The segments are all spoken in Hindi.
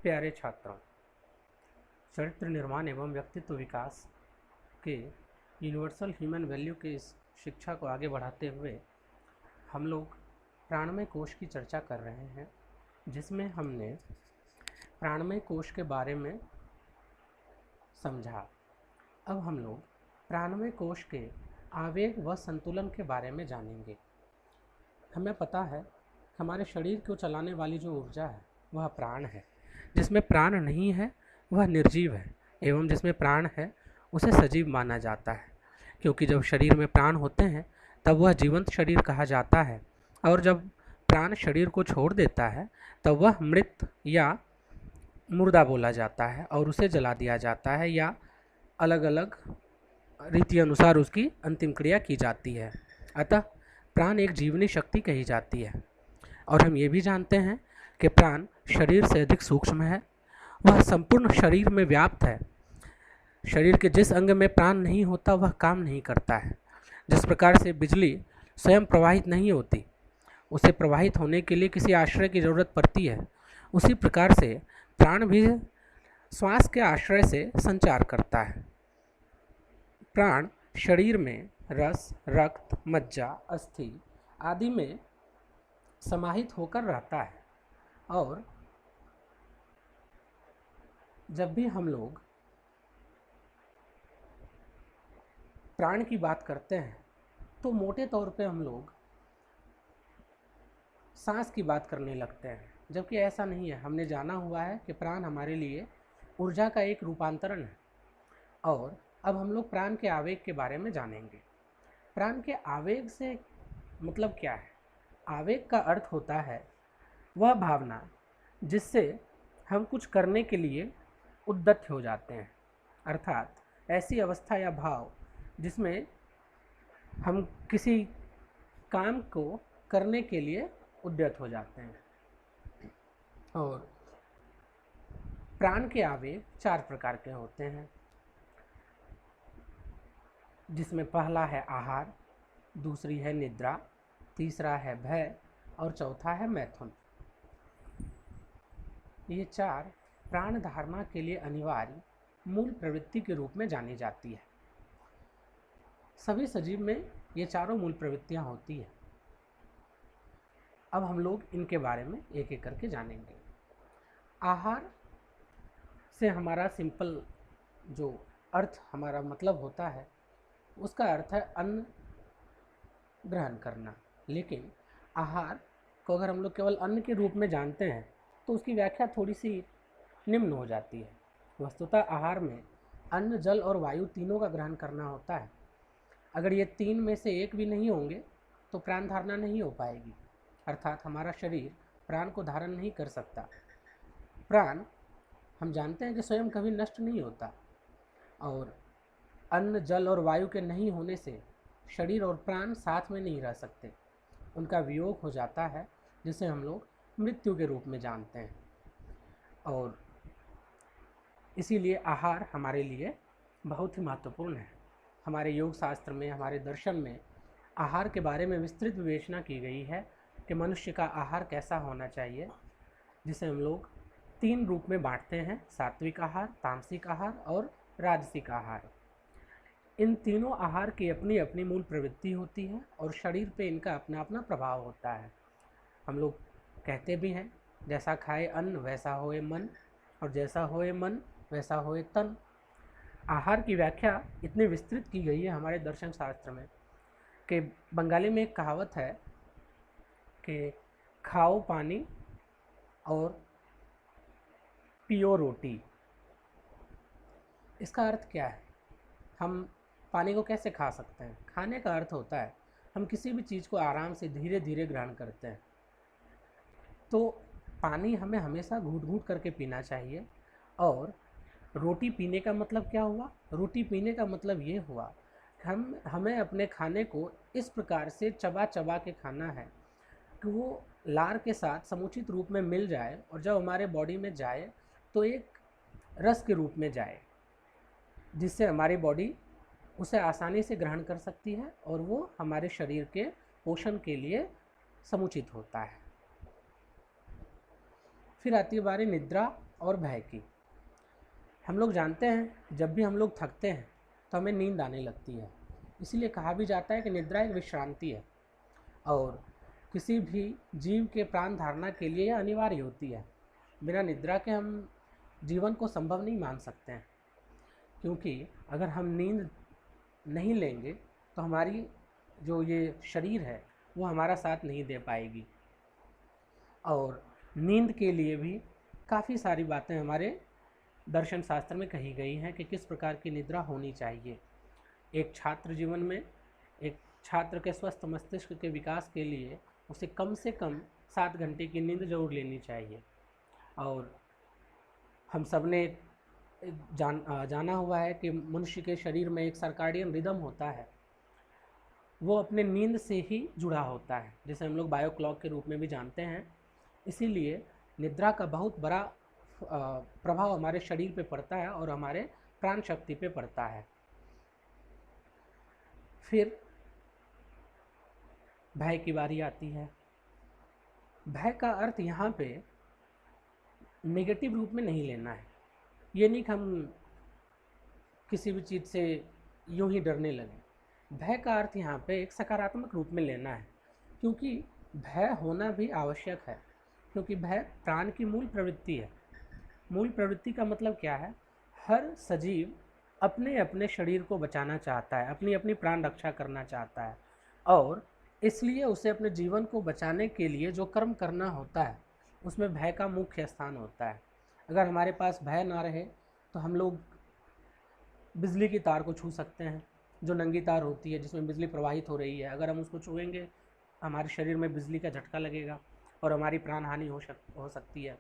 प्यारे छात्रों, चरित्र निर्माण एवं व्यक्तित्व विकास के यूनिवर्सल ह्यूमन वैल्यू के इस शिक्षा को आगे बढ़ाते हुए हम लोग प्राणमय कोश की चर्चा कर रहे हैं, जिसमें हमने प्राणमय कोश के बारे में समझा। अब हम लोग प्राणमय कोश के आवेग व संतुलन के बारे में जानेंगे। हमें पता है हमारे शरीर को चलाने वाली जो ऊर्जा है वह प्राण है। जिसमें प्राण नहीं है वह निर्जीव है, एवं जिसमें प्राण है उसे सजीव माना जाता है, क्योंकि जब शरीर में प्राण होते हैं तब वह जीवंत शरीर कहा जाता है, और जब प्राण शरीर को छोड़ देता है तब वह मृत या मुर्दा बोला जाता है और उसे जला दिया जाता है या अलग अलग रीति अनुसार उसकी अंतिम क्रिया की जाती है। अतः प्राण एक जीवनी शक्ति कही जाती है। और हम ये भी जानते हैं कि प्राण शरीर से अधिक सूक्ष्म है, वह संपूर्ण शरीर में व्याप्त है। शरीर के जिस अंग में प्राण नहीं होता वह काम नहीं करता है। जिस प्रकार से बिजली स्वयं प्रवाहित नहीं होती, उसे प्रवाहित होने के लिए किसी आश्रय की जरूरत पड़ती है, उसी प्रकार से प्राण भी श्वास के आश्रय से संचार करता है। प्राण शरीर में रस, रक्त, मज्जा, अस्थि आदि में समाहित होकर रहता है, और जब भी हम लोग प्राण की बात करते हैं तो मोटे तौर पे हम लोग सांस की बात करने लगते हैं, जबकि ऐसा नहीं है। हमने जाना हुआ है कि प्राण हमारे लिए ऊर्जा का एक रूपांतरण है। और अब हम लोग प्राण के आवेग के बारे में जानेंगे। प्राण के आवेग से मतलब क्या है? आवेग का अर्थ होता है वह भावना जिससे हम कुछ करने के लिए उद्यत हो जाते हैं, अर्थात ऐसी अवस्था या भाव जिसमें हम किसी काम को करने के लिए उद्यत हो जाते हैं। और प्राण के आवेग 4 प्रकार के होते हैं, जिसमें पहला है आहार, दूसरी है निद्रा, तीसरा है भय और चौथा है मैथुन। ये 4 प्राण धारणा के लिए अनिवार्य मूल प्रवृत्ति के रूप में जानी जाती है। सभी सजीव में ये चारों मूल प्रवृत्तियां होती है। अब हम लोग इनके बारे में एक एक करके जानेंगे। आहार से हमारा सिंपल जो अर्थ हमारा मतलब होता है उसका अर्थ है अन्न ग्रहण करना। लेकिन आहार को अगर हम लोग केवल अन्न के रूप में जानते हैं तो उसकी व्याख्या थोड़ी सी निम्न हो जाती है। वस्तुतः आहार में अन्न, जल और वायु तीनों का ग्रहण करना होता है। अगर ये 3 में से एक भी नहीं होंगे तो प्राण धारणा नहीं हो पाएगी, अर्थात हमारा शरीर प्राण को धारण नहीं कर सकता। प्राण हम जानते हैं कि स्वयं कभी नष्ट नहीं होता, और अन्न, जल और वायु के नहीं होने से शरीर और प्राण साथ में नहीं रह सकते, उनका वियोग हो जाता है, जिसे हम लोग मृत्यु के रूप में जानते हैं। और इसीलिए आहार हमारे लिए बहुत ही महत्वपूर्ण है। हमारे योग शास्त्र में, हमारे दर्शन में आहार के बारे में विस्तृत विवेचना की गई है कि मनुष्य का आहार कैसा होना चाहिए, जिसे हम लोग 3 रूप में बांटते हैं: सात्विक आहार, तामसिक आहार और राजसिक आहार। इन तीनों आहार की अपनी अपनी मूल प्रवृत्ति होती है और शरीर पे इनका अपना अपना प्रभाव होता है। हम लोग कहते भी हैं, जैसा खाए अन्न वैसा होए मन, और जैसा होए मन वैसा होए तन। आहार की व्याख्या इतनी विस्तृत की गई है हमारे दर्शन शास्त्र में कि बंगाली में एक कहावत है कि खाओ पानी और पियो रोटी। इसका अर्थ क्या है? हम पानी को कैसे खा सकते हैं? खाने का अर्थ होता है हम किसी भी चीज़ को आराम से धीरे धीरे ग्रहण करते हैं। तो पानी हमें हमेशा घूट घूट करके पीना चाहिए। और रोटी पीने का मतलब क्या हुआ? रोटी पीने का मतलब ये हुआ कि हमें अपने खाने को इस प्रकार से चबा चबा के खाना है कि वो लार के साथ समुचित रूप में मिल जाए, और जब हमारे बॉडी में जाए तो एक रस के रूप में जाए, जिससे हमारी बॉडी उसे आसानी से ग्रहण कर सकती है और वो हमारे शरीर के पोषण के लिए समुचित होता है। फिर आती है बारी निद्रा और भय की। हम लोग जानते हैं जब भी हम लोग थकते हैं तो हमें नींद आने लगती है, इसीलिए कहा भी जाता है कि निद्रा एक विश्रांति है और किसी भी जीव के प्राण धारणा के लिए यह अनिवार्य होती है। बिना निद्रा के हम जीवन को संभव नहीं मान सकते हैं, क्योंकि अगर हम नींद नहीं लेंगे तो हमारी जो ये शरीर है वो हमारा साथ नहीं दे पाएगी। और नींद के लिए भी काफ़ी सारी बातें हमारे दर्शन शास्त्र में कही गई हैं कि किस प्रकार की निद्रा होनी चाहिए। एक छात्र जीवन में एक छात्र के स्वस्थ मस्तिष्क के विकास के लिए उसे कम से कम 7 घंटे की नींद जरूर लेनी चाहिए। और हम सब ने जाना हुआ है कि मनुष्य के शरीर में एक सर्काडियन रिदम होता है, वो अपने नींद से ही जुड़ा होता है, जिसे हम लोग बायो क्लॉक के रूप में भी जानते हैं। इसीलिए निद्रा का बहुत बड़ा प्रभाव हमारे शरीर पे पड़ता है और हमारे प्राण शक्ति पे पड़ता है। फिर भय की बारी आती है। भय का अर्थ यहाँ पे नेगेटिव रूप में नहीं लेना है। ये नहीं कि हम किसी भी चीज़ से यूं ही डरने लगे। भय का अर्थ यहाँ पे एक सकारात्मक रूप में लेना है, क्योंकि भय होना भी आवश्यक है, क्योंकि भय प्राण की मूल प्रवृत्ति है। मूल प्रवृत्ति का मतलब क्या है? हर सजीव अपने अपने शरीर को बचाना चाहता है, अपनी अपनी प्राण रक्षा करना चाहता है, और इसलिए उसे अपने जीवन को बचाने के लिए जो कर्म करना होता है उसमें भय का मुख्य स्थान होता है। अगर हमारे पास भय ना रहे तो हम लोग बिजली की तार को छू सकते हैं, जो नंगी तार होती है जिसमें बिजली प्रवाहित हो रही है। अगर हम उसको छुएंगे हमारे शरीर में बिजली का झटका लगेगा और हमारी प्राण हानि हो सकती है।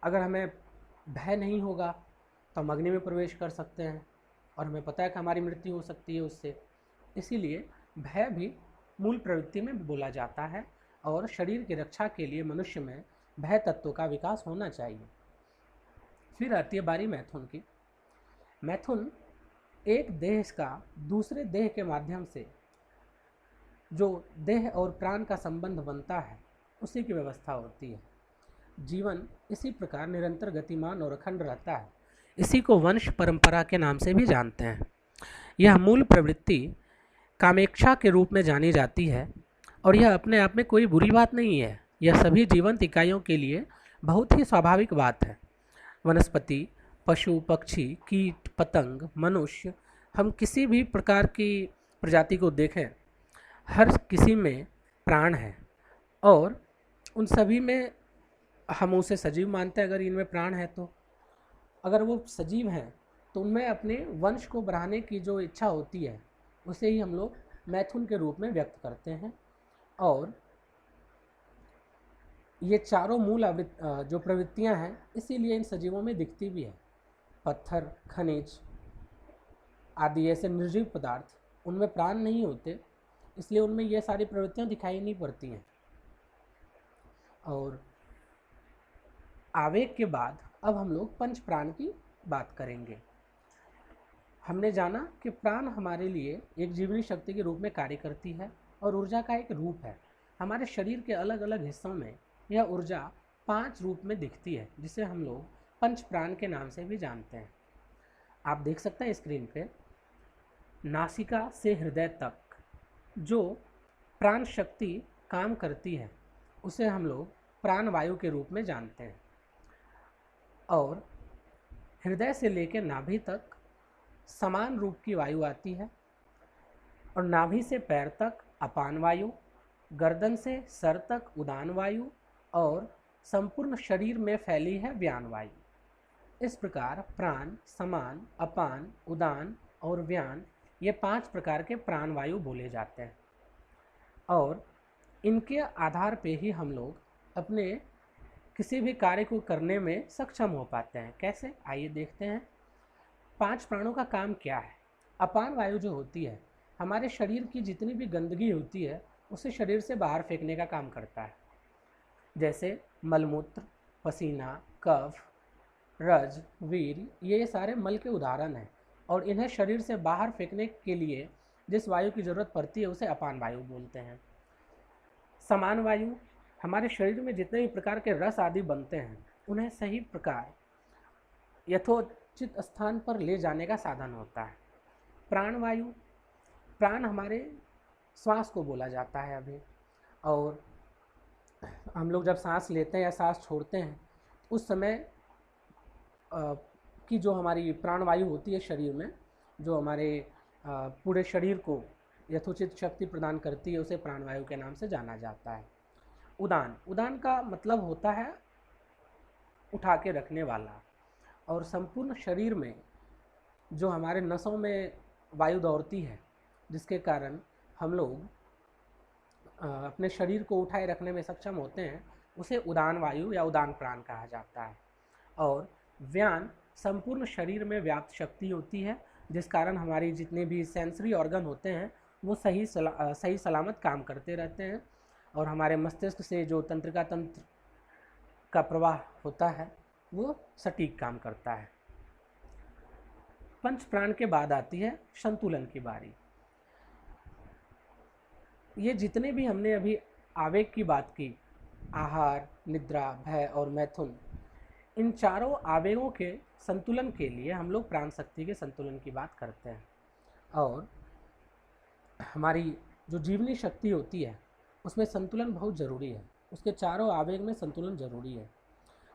अगर हमें भय नहीं होगा तो हम अग्नि में प्रवेश कर सकते हैं और हमें पता है कि हमारी मृत्यु हो सकती है उससे। इसीलिए भय भी मूल प्रवृत्ति में बोला जाता है और शरीर की रक्षा के लिए मनुष्य में भय तत्व का विकास होना चाहिए। फिर आती है बारी मैथुन की। मैथुन एक देह का दूसरे देह के माध्यम से जो देह और प्राण का संबंध बनता है उसी की व्यवस्था होती है। जीवन इसी प्रकार निरंतर गतिमान और अखंड रहता है। इसी को वंश परंपरा के नाम से भी जानते हैं। यह मूल प्रवृत्ति कामेक्षा के रूप में जानी जाती है और यह अपने आप में कोई बुरी बात नहीं है। यह सभी जीवंत इकाइयों के लिए बहुत ही स्वाभाविक बात है। वनस्पति, पशु, पक्षी, कीट, पतंग, मनुष्य, हम किसी भी प्रकार की प्रजाति को देखें, हर किसी में प्राण है और उन सभी में हम उसे सजीव मानते हैं अगर इनमें प्राण है तो। अगर वो सजीव हैं तो उनमें अपने वंश को बढ़ाने की जो इच्छा होती है उसे ही हम लोग मैथुन के रूप में व्यक्त करते हैं। और ये चारों मूल जो प्रवृत्तियां हैं इसीलिए इन सजीवों में दिखती भी है। पत्थर, खनिज आदि ऐसे निर्जीव पदार्थ, उनमें प्राण नहीं होते, इसलिए उनमें ये सारी प्रवृत्तियां दिखाई नहीं पड़ती हैं। और आवेग के बाद अब हम लोग पंच प्राण की बात करेंगे। हमने जाना कि प्राण हमारे लिए एक जीवनी शक्ति के रूप में कार्य करती है और ऊर्जा का एक रूप है। हमारे शरीर के अलग अलग हिस्सों में यह ऊर्जा 5 रूप में दिखती है, जिसे हम लोग पंच प्राण के नाम से भी जानते हैं। आप देख सकते हैं स्क्रीन पे, नासिका से हृदय तक जो प्राण शक्ति काम करती है उसे हम लोग प्राण वायु के रूप में जानते हैं। और हृदय से लेकर नाभि तक समान रूप की वायु आती है और नाभि से पैर तक अपान वायु, गर्दन से सर तक उदान वायु और संपूर्ण शरीर में फैली है व्यान वायु। इस प्रकार प्राण, समान, अपान, उदान और व्यान, ये 5 प्रकार के प्राण वायु बोले जाते हैं और इनके आधार पे ही हम लोग अपने किसी भी कार्य को करने में सक्षम हो पाते हैं। कैसे? आइए देखते हैं। 5 प्राणों का काम क्या है? अपान वायु जो होती है हमारे शरीर की जितनी भी गंदगी होती है उसे शरीर से बाहर फेंकने का काम करता है, जैसे मलमूत्र, पसीना, कफ, रज, वीर, ये सारे मल के उदाहरण हैं और इन्हें शरीर से बाहर फेंकने के लिए जिस वायु की जरूरत पड़ती है उसे अपान वायु बोलते हैं। समान वायु, हमारे शरीर में जितने भी प्रकार के रस आदि बनते हैं उन्हें सही प्रकार यथोचित स्थान पर ले जाने का साधन होता है। प्राणवायु, प्राण हमारे श्वास को बोला जाता है अभी, और हम लोग जब सांस लेते हैं या सांस छोड़ते हैं उस समय की जो हमारी प्राणवायु होती है शरीर में, जो हमारे पूरे शरीर को यथोचित शक्ति प्रदान करती है, उसे प्राणवायु के नाम से जाना जाता है। उदान, उदान का मतलब होता है उठा के रखने वाला, और संपूर्ण शरीर में जो हमारे नसों में वायु दौड़ती है जिसके कारण हम लोग अपने शरीर को उठाए रखने में सक्षम होते हैं, उसे उदान वायु या उदान प्राण कहा जाता है। और व्यान संपूर्ण शरीर में व्याप्त शक्ति होती है जिस कारण हमारी जितने भी सेंसरी ऑर्गन होते हैं वो सही सलामत काम करते रहते हैं, और हमारे मस्तिष्क से जो तंत्रिका तंत्र का प्रवाह होता है वो सटीक काम करता है। पंच प्राण के बाद आती है संतुलन की बारी। ये जितने भी हमने अभी आवेग की बात की, आहार, निद्रा, भय और मैथुन, इन चारों आवेगों के संतुलन के लिए हम लोग प्राण शक्ति के संतुलन की बात करते हैं। और हमारी जो जीवनी शक्ति होती है उसमें संतुलन बहुत ज़रूरी है, उसके चारों आवेग में संतुलन ज़रूरी है।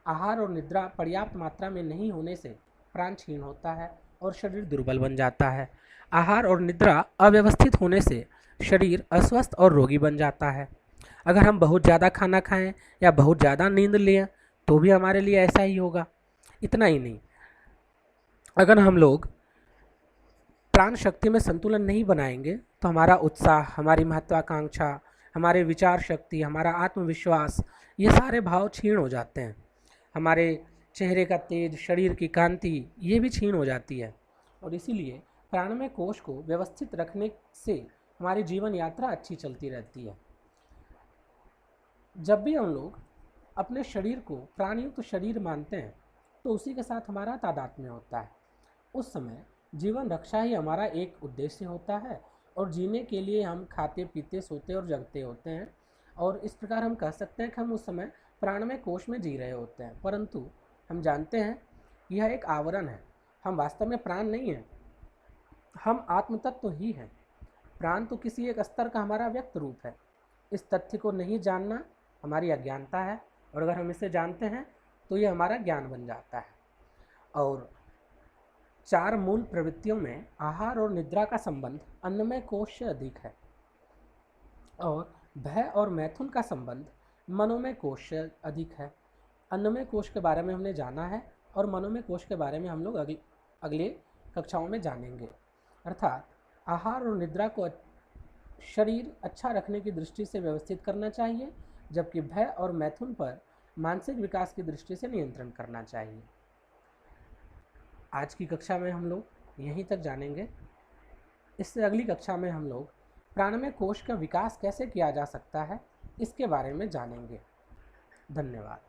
आहार और निद्रा पर्याप्त मात्रा में नहीं होने से प्राण क्षीण होता है और शरीर दुर्बल बन जाता है। आहार और निद्रा अव्यवस्थित होने से शरीर अस्वस्थ और रोगी बन जाता है। अगर हम बहुत ज़्यादा खाना खाएं या बहुत ज़्यादा नींद लें तो भी हमारे लिए ऐसा ही होगा। इतना ही नहीं, अगर हम लोग प्राण शक्ति में संतुलन नहीं बनाएंगे तो हमारा उत्साह, हमारी महत्वाकांक्षा, हमारे विचार शक्ति, हमारा आत्मविश्वास, ये सारे भाव क्षीण हो जाते हैं। हमारे चेहरे का तेज, शरीर की कांति, ये भी क्षीण हो जाती है। और इसीलिए प्राणमय कोश को व्यवस्थित रखने से हमारी जीवन यात्रा अच्छी चलती रहती है। जब भी हम लोग अपने शरीर को प्राणयुक्त शरीर मानते हैं तो उसी के साथ हमारा तादात्म्य होता है। उस समय जीवन रक्षा ही हमारा एक उद्देश्य होता है, और जीने के लिए हम खाते पीते सोते और जगते होते हैं। और इस प्रकार हम कह सकते हैं कि हम उस समय प्राणमय कोश में जी रहे होते हैं, परंतु हम जानते हैं यह एक आवरण है, हम वास्तव में प्राण नहीं हैं, हम आत्मतत्व ही हैं। प्राण तो किसी एक स्तर का हमारा व्यक्त रूप है। इस तथ्य को नहीं जानना हमारी अज्ञानता है, और अगर हम इसे जानते हैं तो ये हमारा ज्ञान बन जाता है। और चार मूल प्रवृत्तियों में आहार और निद्रा का संबंध अन्नमय कोश से अधिक है, और भय और मैथुन का संबंध मनोमय कोश से अधिक है। अन्नमय कोश के बारे में हमने जाना है, और मनोमय कोश के बारे में हम लोग अगले कक्षाओं में जानेंगे। अर्थात आहार और निद्रा को शरीर अच्छा रखने की दृष्टि से व्यवस्थित करना चाहिए, जबकि भय और मैथुन पर मानसिक विकास की दृष्टि से नियंत्रण करना चाहिए। आज की कक्षा में हम लोग यहीं तक जानेंगे। इससे अगली कक्षा में हम लोग प्राणमय कोश का विकास कैसे किया जा सकता है इसके बारे में जानेंगे। धन्यवाद।